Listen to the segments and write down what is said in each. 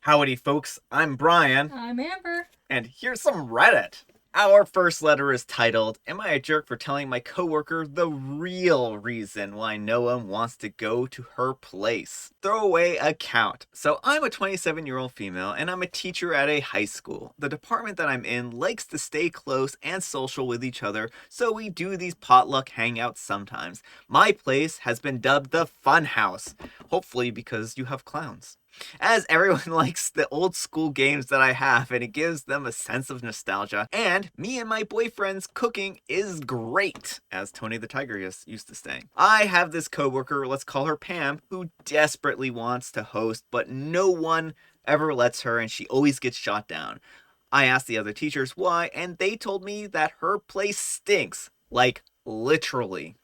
Howdy, folks. I'm Brian, I'm Amber. and here's some Reddit. Our first letter is titled, Am I a jerk for telling my coworker the real reason why no one wants to go to her place? Throwaway account. So I'm a 27-year-old female, and I'm a teacher at a high school. The department that I'm in likes to stay close and social with each other, so we do these potluck hangouts sometimes. My place has been dubbed the Fun House, hopefully because you have clowns. As everyone likes the old school games that I have, and it gives them a sense of nostalgia. And me and my boyfriend's cooking is great, as Tony the Tiger used to say. I have this coworker, let's call her Pam, who desperately wants to host, but no one ever lets her, and she always gets shot down. I asked the other teachers why, and they told me that her place stinks. Like, literally.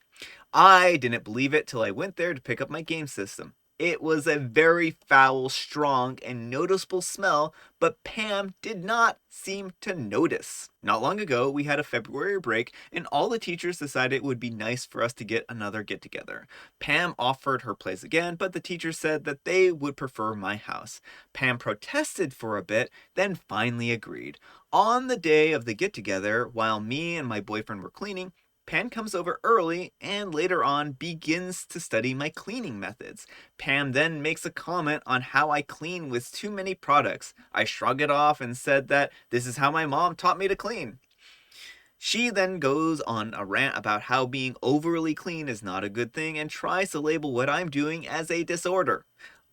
I didn't believe it till I went there to pick up my game system. It was a very foul, strong, and noticeable smell, but Pam did not seem to notice. Not long ago, we had a February break, and all the teachers decided it would be nice for us to get another get-together. Pam offered her place again, but the teachers said that they would prefer my house. Pam protested for a bit, then finally agreed. On the day of the get-together, while me and my boyfriend were cleaning, Pam comes over early and later on begins to study my cleaning methods. Pam then makes a comment on how I clean with too many products. I shrug it off and said that this is how my mom taught me to clean. She then goes on a rant about how being overly clean is not a good thing and tries to label what I'm doing as a disorder.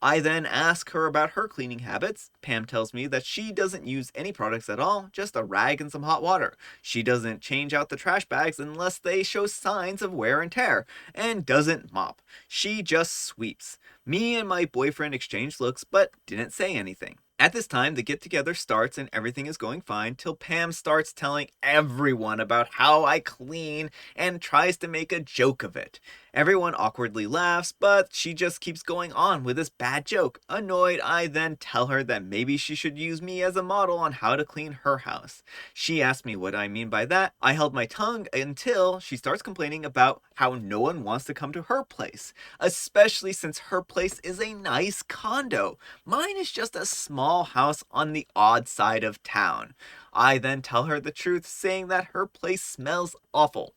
I then ask her about her cleaning habits. Pam tells me that she doesn't use any products at all, just a rag and some hot water. She doesn't change out the trash bags unless they show signs of wear and tear, and doesn't mop. She just sweeps. Me and my boyfriend exchange looks, but didn't say anything. At this time, the get together starts and everything is going fine till Pam starts telling everyone about how I clean and tries to make a joke of it. Everyone awkwardly laughs, but she just keeps going on with this bad joke. Annoyed, I then tell her that maybe she should use me as a model on how to clean her house. She asked me what I mean by that. I held my tongue until she starts complaining about how no one wants to come to her place, especially since her place is a nice condo. Mine is just a small house on the odd side of town. I then tell her the truth, saying that her place smells awful.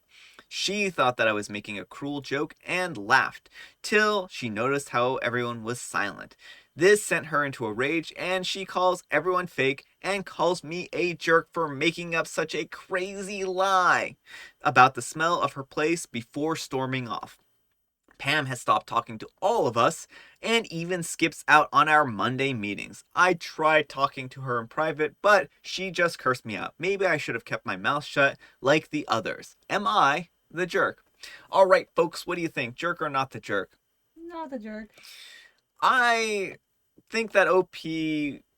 She thought that I was making a cruel joke and laughed, till she noticed how everyone was silent. This sent her into a rage, and she calls everyone fake and calls me a jerk for making up such a crazy lie about the smell of her place before storming off. Pam has stopped talking to all of us and even skips out on our Monday meetings. I tried talking to her in private, but she just cursed me out. Maybe I should have kept my mouth shut like the others. Am I the jerk? All right, folks, what do you think? Jerk or not the jerk? Not the jerk. I think that OP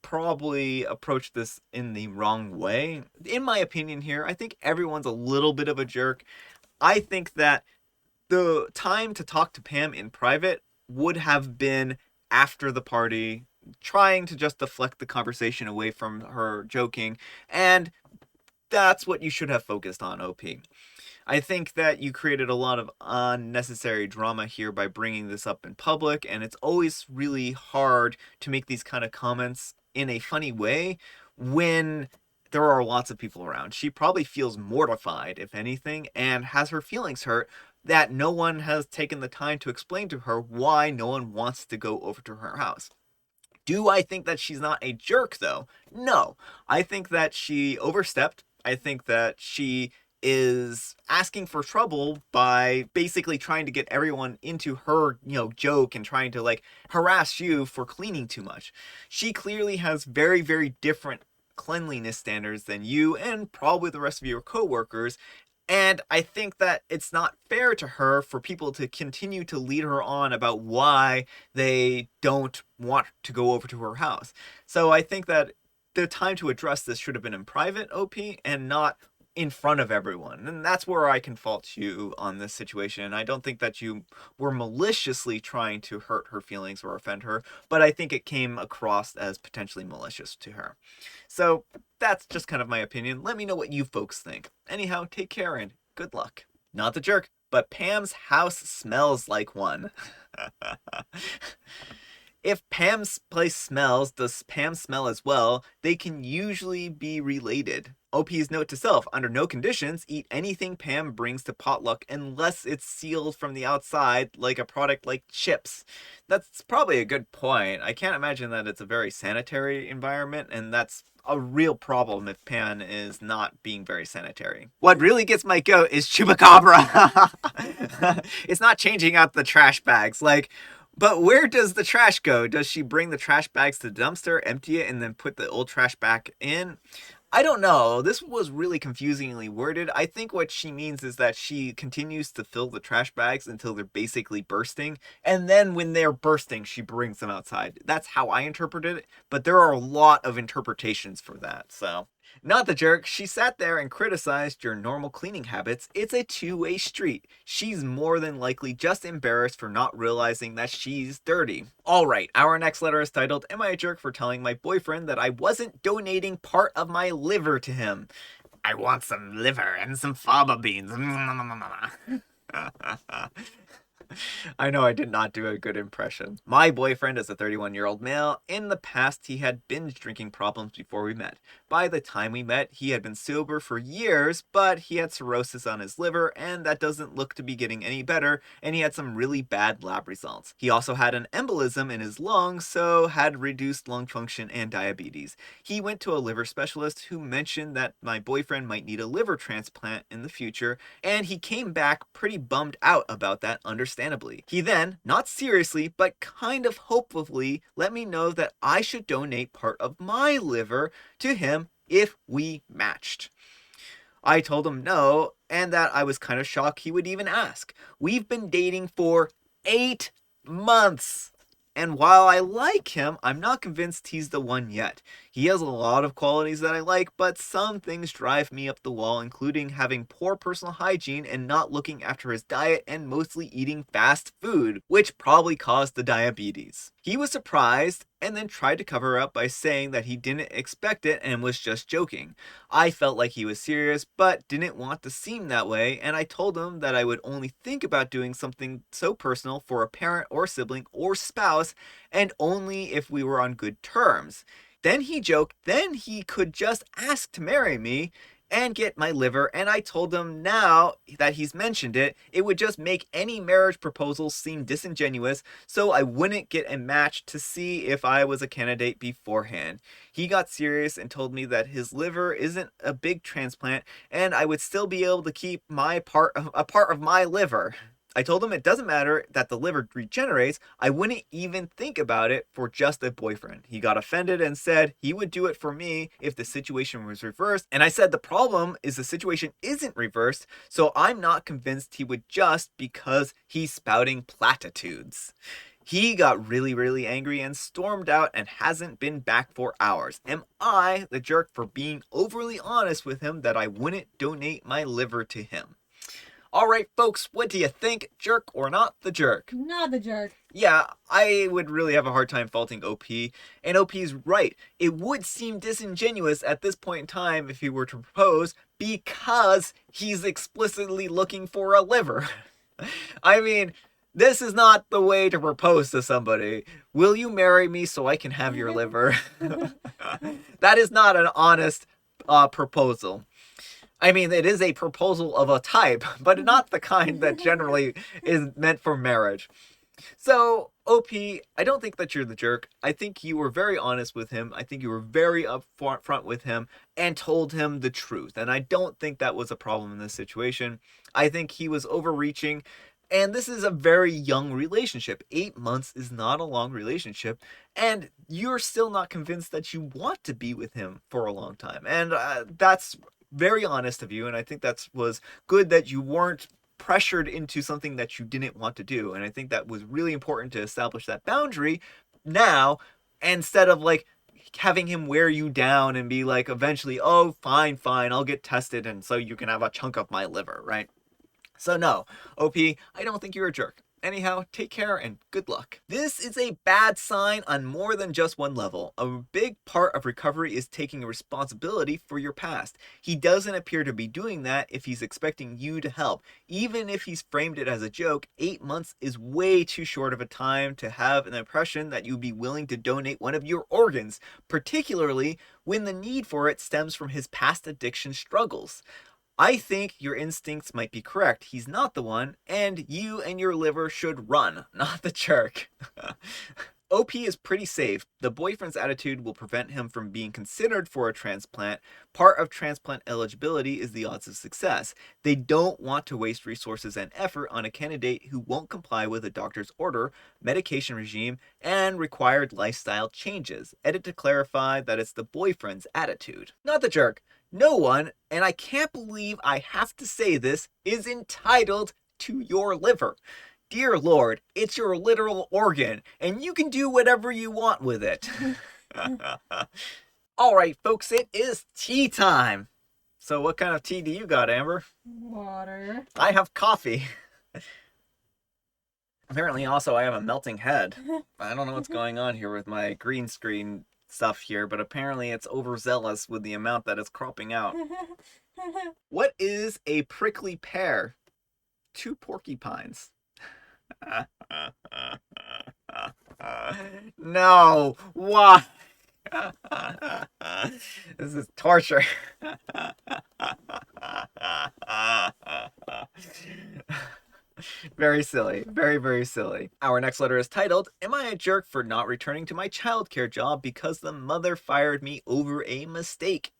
probably approached this in the wrong way. In my opinion here, I think everyone's a little bit of a jerk. I think that the time to talk to Pam in private would have been after the party, trying to just deflect the conversation away from her joking, and that's what you should have focused on, OP. I think that you created a lot of unnecessary drama here by bringing this up in public, and it's always really hard to make these kind of comments in a funny way when there are lots of people around. She probably feels mortified, if anything, and has her feelings hurt that no one has taken the time to explain to her why no one wants to go over to her house. Do I think that she's not a jerk, though? No. I think that she overstepped. I think that she is asking for trouble by basically trying to get everyone into her, joke and trying to like harass you for cleaning too much. She clearly has very, very different cleanliness standards than you and probably the rest of your coworkers. And I think that it's not fair to her for people to continue to lead her on about why they don't want to go over to her house. So I think that the time to address this should have been in private, OP, and not in front of everyone. And that's where I can fault you on this situation. I don't think that you were maliciously trying to hurt her feelings or offend her, but I think it came across as potentially malicious to her. So that's just kind of my opinion. Let me know what you folks think. Anyhow, take care and good luck. Not the jerk, but Pam's house smells like one. If Pam's place smells, does Pam smell as well? They can usually be related. OP's note to self, under no conditions, eat anything Pam brings to potluck unless it's sealed from the outside, like a product like chips. That's probably a good point. I can't imagine that it's a very sanitary environment, and that's a real problem if Pan is not being very sanitary. What really gets my goat is Chupacabra. It's not changing out the trash bags. But where does the trash go? Does she bring the trash bags to the dumpster, empty it, and then put the old trash back in? I don't know. This was really confusingly worded. I think what she means is that she continues to fill the trash bags until they're basically bursting. And then when they're bursting, she brings them outside. That's how I interpreted it. But there are a lot of interpretations for that. So, not the jerk. She sat there and criticized your normal cleaning habits. It's a two-way street. She's more than likely just embarrassed for not realizing that she's dirty. Alright, our next letter is titled, Am I a jerk for telling my boyfriend that I wasn't donating part of my liver to him? I want some liver and some fava beans. I know I did not do a good impression. My boyfriend is a 31-year-old male. In the past, he had binge drinking problems before we met. By the time we met, he had been sober for years, but he had cirrhosis on his liver, and that doesn't look to be getting any better, and he had some really bad lab results. He also had an embolism in his lungs, so had reduced lung function and diabetes. He went to a liver specialist who mentioned that my boyfriend might need a liver transplant in the future, and he came back pretty bummed out about that, understandably. He then, not seriously, but kind of hopefully, let me know that I should donate part of my liver to him if we matched. I told him no, and that I was kind of shocked he would even ask. We've been dating for 8 months. And while I like him, I'm not convinced he's the one yet. He has a lot of qualities that I like, but some things drive me up the wall, including having poor personal hygiene and not looking after his diet and mostly eating fast food, which probably caused the diabetes. He was surprised and then tried to cover up by saying that he didn't expect it and was just joking. I felt like he was serious, but didn't want to seem that way, and I told him that I would only think about doing something so personal for a parent or sibling or spouse, and only if we were on good terms. Then he joked, then he could just ask to marry me and get my liver, and I told him now that he's mentioned it, it would just make any marriage proposal seem disingenuous, so I wouldn't get a match to see if I was a candidate beforehand. He got serious and told me that his liver isn't a big transplant, and I would still be able to keep a part of my liver. I told him it doesn't matter that the liver regenerates, I wouldn't even think about it for just a boyfriend. He got offended and said he would do it for me if the situation was reversed, and I said the problem is the situation isn't reversed, so I'm not convinced he would just because he's spouting platitudes. He got really angry and stormed out and hasn't been back for hours. Am I the jerk for being overly honest with him that I wouldn't donate my liver to him? Alright, folks, what do you think? Jerk or not the jerk? Not the jerk. Yeah, I would really have a hard time faulting OP, and OP's right. It would seem disingenuous at this point in time if he were to propose because he's explicitly looking for a liver. I mean, this is not the way to propose to somebody. Will you marry me so I can have your liver? That is not an honest proposal. I mean, it is a proposal of a type, but not the kind that generally is meant for marriage. So, OP, I don't think that you're the jerk. I think you were very honest with him. I think you were very upfront with him and told him the truth. And I don't think that was a problem in this situation. I think he was overreaching. And this is a very young relationship. 8 months is not a long relationship. And you're still not convinced that you want to be with him for a long time. And that's very honest of you, and I think that was good that you weren't pressured into something that you didn't want to do, and I think that was really important to establish that boundary now, instead of having him wear you down and be like eventually, oh fine, I'll get tested and so you can have a chunk of my liver, right? So no, OP, I don't think you're a jerk. Anyhow, take care and good luck. This is a bad sign on more than just one level. A big part of recovery is taking responsibility for your past. He doesn't appear to be doing that if he's expecting you to help. Even if he's framed it as a joke, 8 months is way too short of a time to have an impression that you'd be willing to donate one of your organs, particularly when the need for it stems from his past addiction struggles. I think your instincts might be correct. He's not the one, and you and your liver should run, not the jerk. OP is pretty safe. The boyfriend's attitude will prevent him from being considered for a transplant. Part of transplant eligibility is the odds of success. They don't want to waste resources and effort on a candidate who won't comply with a doctor's order, medication regime, and required lifestyle changes. Edit to clarify that it's the boyfriend's attitude, not the jerk. No one, and I can't believe I have to say this, is entitled to your liver. Dear Lord, it's your literal organ, and you can do whatever you want with it. Alright, folks, it is tea time. So what kind of tea do you got, Amber? Water. I have coffee. Apparently also I have a melting head. I don't know what's going on here with my green screen stuff here, but apparently it's overzealous with the amount that it's cropping out. What is a prickly pear? 2 porcupines. No, why? This is torture. Very silly. Very, very silly. Our next letter is titled, Am I a jerk for not returning to my childcare job because the mother fired me over a mistake?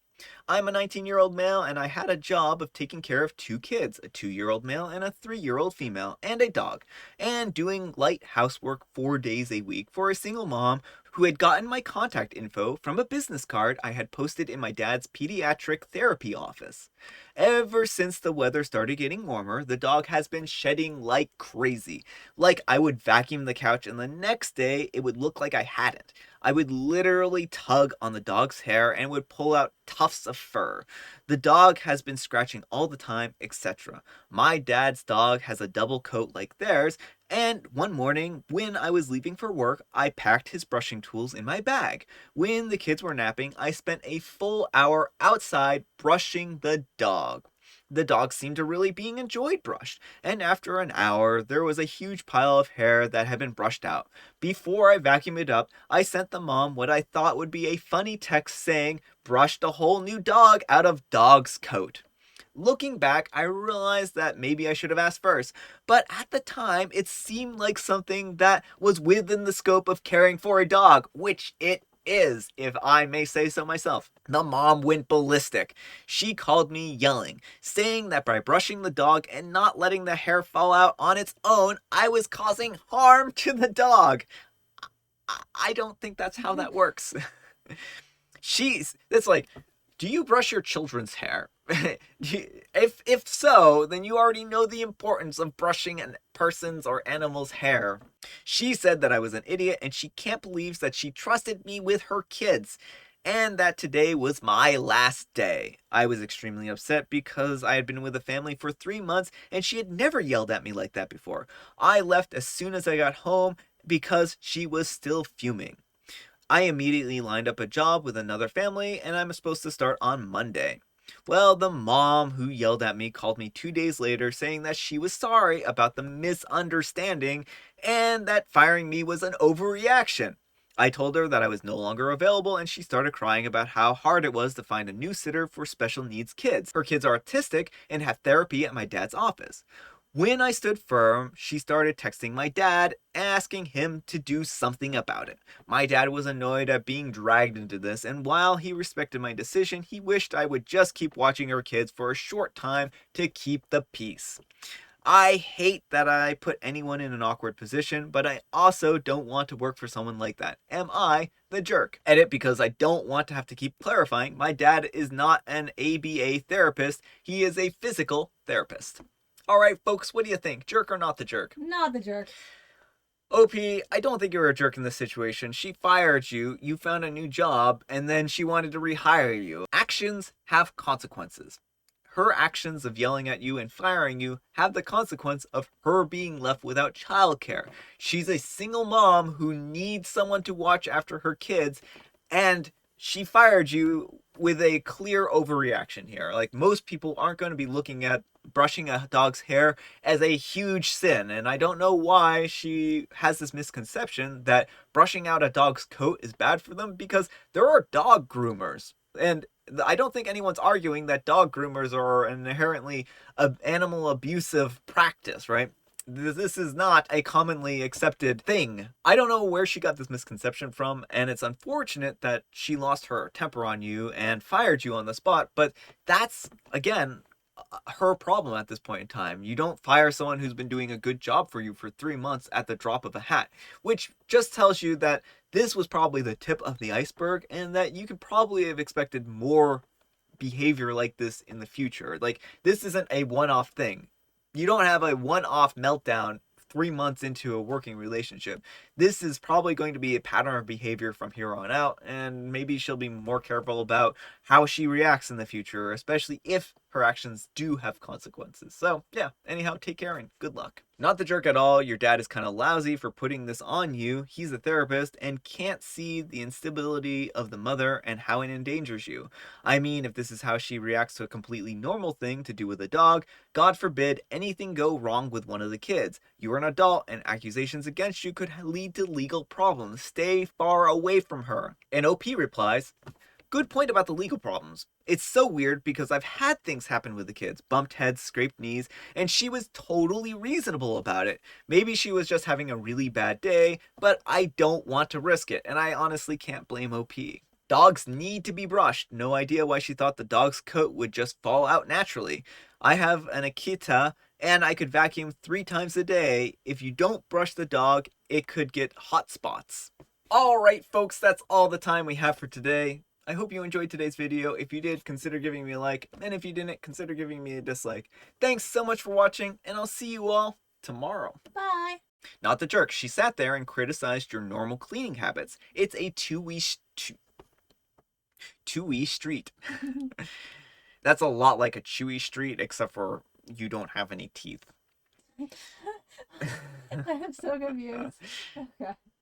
I'm a 19-year-old male and I had a job of taking care of 2 kids, a 2-year-old male and a 3-year-old female, and a dog, and doing light housework 4 days a week for a single mom who had gotten my contact info from a business card I had posted in my dad's pediatric therapy office. Ever since the weather started getting warmer, the dog has been shedding like crazy. Like I would vacuum the couch and the next day it would look like I hadn't. I would literally tug on the dog's hair and would pull out tufts of fur. The dog has been scratching all the time, etc. My dad's dog has a double coat like theirs, and one morning, when I was leaving for work, I packed his brushing tools in my bag. When the kids were napping, I spent a full hour outside brushing the dog. The dog seemed to really being enjoyed brushed, and after an hour, there was a huge pile of hair that had been brushed out. Before I vacuumed it up, I sent the mom what I thought would be a funny text saying, brushed a whole new dog out of dog's coat. Looking back, I realized that maybe I should have asked first, but at the time, it seemed like something that was within the scope of caring for a dog, which it is, if I may say so myself. The mom went ballistic. She called me yelling, saying that by brushing the dog and not letting the hair fall out on its own, I was causing harm to the dog. I don't think that's how that works. It's like, do you brush your children's hair? If so, then you already know the importance of brushing a person's or animal's hair. She said that I was an idiot and she can't believe that she trusted me with her kids and that today was my last day. I was extremely upset because I had been with the family for 3 months and she had never yelled at me like that before. I left as soon as I got home because she was still fuming. I immediately lined up a job with another family and I'm supposed to start on Monday. Well, the mom who yelled at me called me 2 days later saying that she was sorry about the misunderstanding and that firing me was an overreaction. I told her that I was no longer available and she started crying about how hard it was to find a new sitter for special needs kids. Her kids are autistic and have therapy at my dad's office. When I stood firm, she started texting my dad, asking him to do something about it. My dad was annoyed at being dragged into this, and while he respected my decision, he wished I would just keep watching her kids for a short time to keep the peace. I hate that I put anyone in an awkward position, but I also don't want to work for someone like that. Am I the jerk? Edit, because I don't want to have to keep clarifying. My dad is not an ABA therapist. He is a physical therapist. Alright, folks, what do you think? Jerk or not the jerk? Not the jerk. OP, I don't think you're a jerk in this situation. She fired you, you found a new job, and then she wanted to rehire you. Actions have consequences. her actions of yelling at you and firing you have the consequence of her being left without childcare. She's a single mom who needs someone to watch after her kids, and she fired you with a clear overreaction here. Like, most people aren't going to be looking at brushing a dog's hair as a huge sin, and I don't know why she has this misconception that brushing out a dog's coat is bad for them, because there are dog groomers. And I don't think anyone's arguing that dog groomers are an inherently animal abusive practice, right? This is not a commonly accepted thing. I don't know where she got this misconception from, and it's unfortunate that she lost her temper on you and fired you on the spot, but that's, again, her problem at this point in time. You don't fire someone who's been doing a good job for you for 3 months at the drop of a hat, which just tells you that this was probably the tip of the iceberg, and that you could probably have expected more behavior like this in the future. Like, this isn't a one-off thing. You don't have a one-off meltdown 3 months into a working relationship. This is probably going to be a pattern of behavior from here on out, and maybe she'll be more careful about how she reacts in the future, especially if her actions do have consequences. So yeah, anyhow, take care and good luck. Not the jerk at all. Your dad is kind of lousy for putting this on you. He's a therapist and can't see the instability of the mother and how it endangers you. I mean, if this is how she reacts to a completely normal thing to do with a dog, God forbid anything go wrong with one of the kids. You are an adult, and accusations against you could lead to legal problems. Stay far away from her. And OP replies, good point about the legal problems. It's so weird because I've had things happen with the kids. Bumped heads, scraped knees, and she was totally reasonable about it. Maybe she was just having a really bad day, but I don't want to risk it, and I honestly can't blame OP. Dogs need to be brushed. No idea why she thought the dog's coat would just fall out naturally. I have an AITA, and I could vacuum 3 times a day. If you don't brush the dog, it could get hot spots. Alright folks, that's all the time we have for today. I hope you enjoyed today's video. If you did, consider giving me a like, and if you didn't, consider giving me a dislike. Thanks so much for watching, and I'll see you all tomorrow. Bye. Not the jerk. She sat there and criticized your normal cleaning habits. It's a two-way street. That's a lot like a chewy street, except for you don't have any teeth. I'm so confused. Okay.